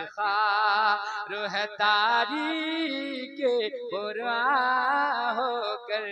खार है तारीक कुरान होकर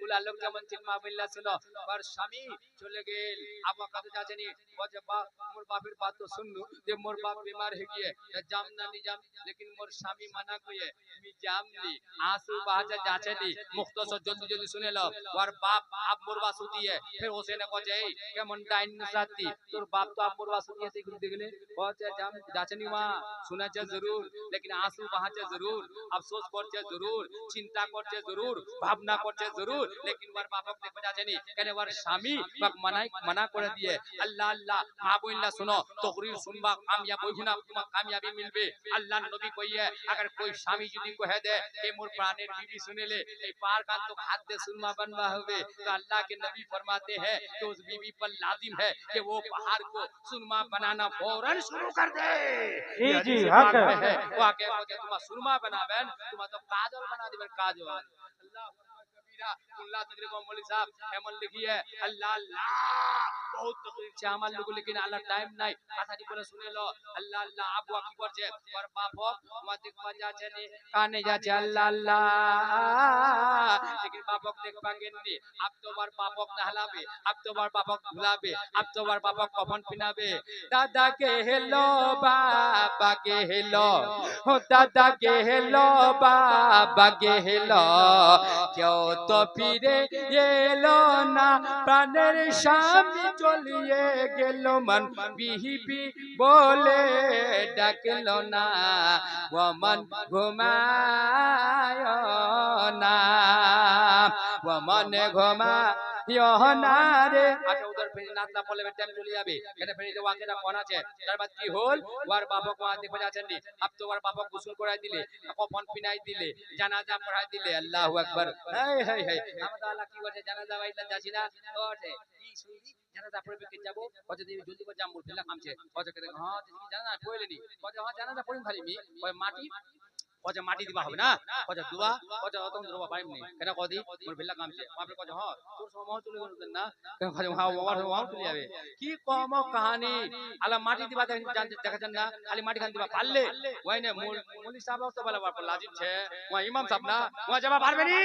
বুলা লোক যেমন চিন্মা বিল্লাহ ছিল আর স্বামী চলে গেল আবার কাছে যাচ্ছেনি বলে বাপ মোর বাপের বাত তো শুনলু যে মোর বাপ बीमार হয়ে গিয়ে জাম না নি জাম लेकिन মোর স্বামী মানা কইয়ে আমি জামনি आंसू बहा যাচ্ছেনি মুখতসর জলদি জলদি শুনে লো আর বাপ আপ মোর বাসু দিয়ে फिर ওসে না কজে কেমন ডাইন সাথী তোর বাপ তো আপ মোর বাসু দিয়ে ঘুরতে গেলে বলে জাম যাচ্ছেনি মা শোনাছে জরুর लेकिन आंसू बहाचे जरूर अफसोस करছে जरूर चिंता करছে जरूर भावना करছে जरूर लेकिन ওর বাপক দেখে যাচ্ছেনি কেন ওর স্বামী বাপ মানা করে দিয়ে আল্লাহ আল্লাহ মা বইলা শুনো তকরির শুনবা কামিয়াব হইব না তোমার কামিয়াবি মিলবে আল্লাহ নবী কইয়ে अगर कोई স্বামী যদি কহে দে এই মোর প্রাণের बीवी सुनेले এই पार कान तो हाथ दे सुनमा बनवा होवे तो अल्लाह के नबी फरमाते हैं कि उस बीवी पर लाजिम है कि वो पहाड़ को सुरमा बनाना फौरन शुरू कर दे जी जी हक है वो आके तुम्हारा सुरमा बनावेन तुम्हारा तो काजल बना दिबेन काजल अल्लाह अल्लाह तकरीर को मौलवी साहब एमन लिखिए अल्लाह अल्लाह बहुत तकलीफ छे আমার লোক लेकिन আল্লাহ টাইম নাই কথাটি বলে শুনে লো আল্লাহ আল্লাহ আবু কি করছে ওর বাপক তোমার দেখবা যাচ্ছে নি কানে যাচ্ছে আল্লাহ আল্লাহ लेकिन बापक देख पागेनনি अब तो बार बापक नहलाबे अब तो बार बापक भुलाबे अब तो बार बापक कफन पिनाबे दादा के हेलो बाबा के हेलो हो दादा के हेलो बाबा के हेलो क्यों तो फिरे एलो ना प्राणेर स्वामी चलिए गेलो मन बिहिबी बोले डाकलो ना वो मन घुमायो ना वो मन घुमायो ना रे अच्छा उधर फिर नाचना पड़ले टाइम चले যাবে এখানে ফের যে ওয়াকেটা কোন আছে তার বাদ কি হল ওর বাপক ওয়া দেখে যাচ্ছেন নি अब तो ওর বাপক গোসল করাই দিলে কফন পিনাই দিলে জানাজা পড়াই দিলে আল্লাহু আকবার হাই হাই হাই আমাদের আল্লাহ কি বলে জানাজা বাইলা যাচ্ছি না ওঠে কি শুনি জানাজা পড়বে কে যাব কত দিন জলদি করে জাম বলছিলা কামছে কত করে হ্যাঁ জানা পড়লেনি কত হ্যাঁ জানাজা পড়িম খালি মি ওই মাটি কত মাটি দিবা হবে না কত দুয়া কত অতম দুবা পাইম নি কেন কদি মোর বেলা কামছে আপনি কত হ্যাঁ তোর সময় চলে গেল না কেন কত হ্যাঁ ওয়ার ওয়ার চলে যাবে কি কম কাহিনী আলা মাটি দিবা দেখাছেন না খালি মাটি খান দিবা পারলে ওই না মৌলভী সাহেব তো বলা বাপ লাজিম ছে ওয়া ইমাম সাহেব না ওয়া যাবা পারবে নি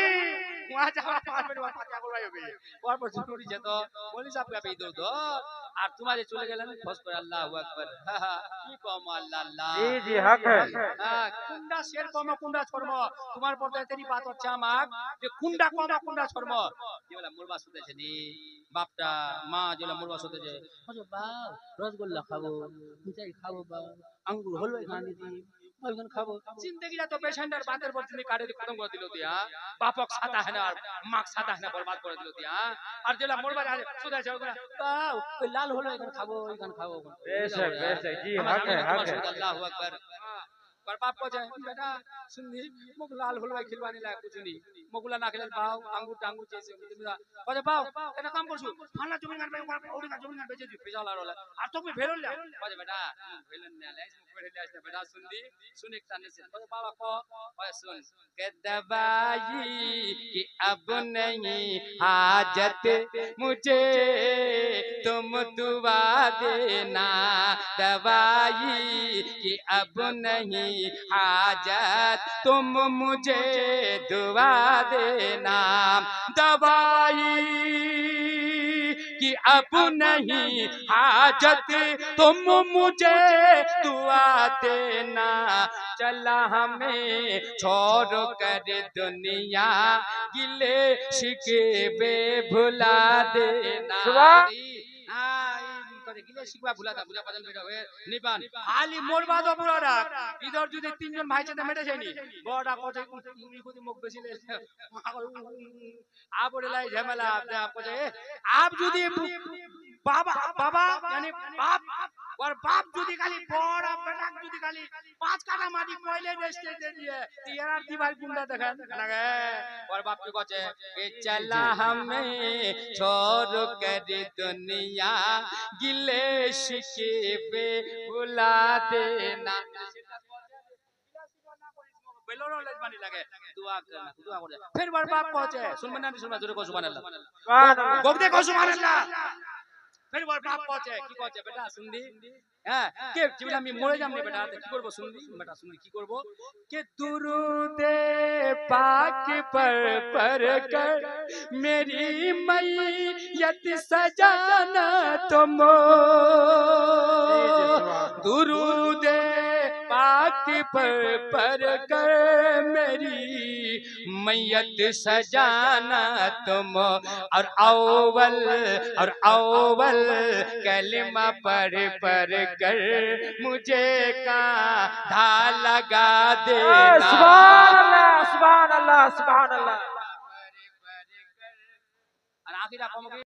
ওয়া যাবা পারবে ওয়া পাতিয়া করবাই হবে ওর পর জরুরি আছে তো মৌলভী সাহেব কে দো তো আর তোমার যে চলে গেলেন ফস করে আল্লাহু আকবার কি কম আল্লাহ আল্লাহ जी जी हक है কুন্ডা শের কম কুন্ডা ছড়ম তোমার পর তেরি বাত হচ্ছে আমার যে কুন্ডা কম কুন্ডা ছড়ম কি বলা মুরবা শুতেছে নি বাপটা মা যেলা মুরবা শুতেছে বলে বাপ রসগোল্লা খাবো মিঠাই খাবো বাপ আঙ্গুর হলুই খানি দি ওইখান খাবো জিন্দেগিটা তো পেশেন্টের বাতের পর তুমি কাটে খতম করে দিল দিয়া বাপক সাতা है না আর মাক সাতা है না বরবাদ করে দিল দিয়া আর যেলা মুরবা শুতেছে ওখানে বাপ ওই লাল হলো এখানে খাবো ওইখান খাবো बेशक बेशक जी हक है अल्लाहू अकबर पर बाप को जाए बेटा सुननी मुख लाल हलवाई खिलवाने लायक कुछ नहीं मुगला ना खिलाल पाओ आंगूर टांगूर जैसे तुमरा कहे पाओ केना काम करछु फाला जमीन गान पे ओडी का जमीन गान बेचे दी पैसा ला रोला আর तो भी भेरल ले कहे बेटा भेलन ने ले मुख भेरल ले बेटा सुनली सुन एक ताने से कहे बाबा को कहे सुन के दवाई कि अब नहीं हाजत मुझे तुम दुआ देना दवाई कि अब नहीं हाजत तुम मुझे दुआ देना दवाई कि अब नहीं हाजत तुम मुझे दुआ देना चला हमें छोड़ कर दुनिया गिले शिकवे भुला देना गिले शिकवा भुला दा बुझा पाजन बेटा निबान खाली मोरबा दो पुरारा इधर যদি তিনজন ভাই সাথে মেটে যায়নি বড়া কথা ইংলি কোদি মুখ বেশি লে আপরে লাই ঝামেলা আপনি আপको आप যদি বাবা বাবা यानी बाप और बाप যদি খালি বড় বেটা যদি খালি 5 কাটা মাটি কইলে রেস্টে দে দিয়ে ইয়ার দিবার গুন্ডা দেখেন লাগে और बाप কি কচ্ছে এ চলা हमें छोड़ कर दुनिया गिले शिकवे भुला देना बेलोरो लजमानी लगे दुआ कर फिर बार बाप पहुंचे सुन मना नहीं सुनना जोरे को सुभान अल्लाह गोगदे को सुभान अल्लाह फिर बोल बाप पहुंचे की कहছে बेटा सुनदी হ্যাঁ কে জীবনে আমি মরে যাম রে বেটা কি করব শুনদি বেটা শুনদি কি করব কে दुरूदे पाक पर कर मेरी मैयत सजाना तुम दुरूदे पाक पर कर मेरी मैयत सजाना तुम और अव्वल कलिमा पढ़ कर मुझे कांधा लगा देना सुभान अल्लाह सुभान अल्लाह सुभान अल्लाह और आखिर आप